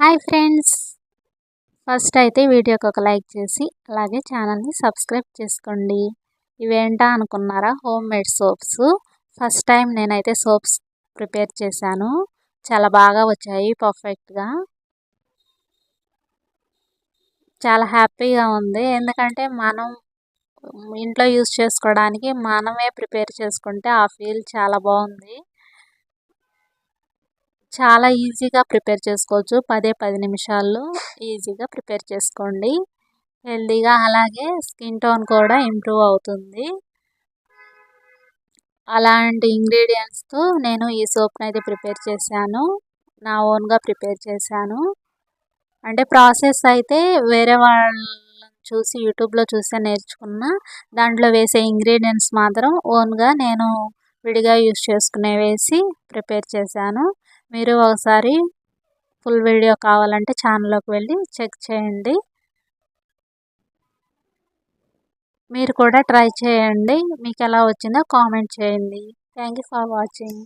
Hi friends, first అయితే వీడియోకి ఒక లైక్ చేసి అలాగే ఛానల్ని సబ్స్క్రైబ్ చేసుకోండి. ఇవేంటా అనుకున్నారా? Home made soaps. First time నేనైతే సోప్స్ ప్రిపేర్ చేశాను. చాలా బాగా వచ్చాయి, పర్ఫెక్ట్గా. చాలా హ్యాపీగా ఉంది, ఎందుకంటే మనం ఇంట్లో యూస్ చేసుకోవడానికి మనమే ప్రిపేర్ చేసుకుంటే ఆ ఫీల్ చాలా బాగుంది. చాలా ఈజీగా ప్రిపేర్ చేసుకోవచ్చు. 10 నిమిషాల్లో ఈజీగా ప్రిపేర్ చేసుకోండి. హెల్దీగా, అలాగే స్కిన్ టోన్ కూడా ఇంప్రూవ్ అవుతుంది. అలాంటి ఇంగ్రీడియంట్స్తో నేను ఈ సోప్ని అయితే ప్రిపేర్ చేశాను. నా ఓన్గా ప్రిపేర్ చేశాను. అంటే ప్రాసెస్ అయితే వేరే వాళ్ళని చూసి యూట్యూబ్లో చూసే నేర్చుకున్న. దాంట్లో వేసే ఇంగ్రీడియంట్స్ మాత్రం ఓన్గా నేను విడిగా యూస్ చేసుకునే వేసి ప్రిపేర్ చేశాను. మీరు ఒకసారి ఫుల్ వీడియో కావాలంటే ఛానల్లోకి వెళ్ళి చెక్ చేయండి. మీరు కూడా ట్రై చేయండి. మీకు ఎలా వచ్చిందో కామెంట్ చేయండి. Thank you for watching.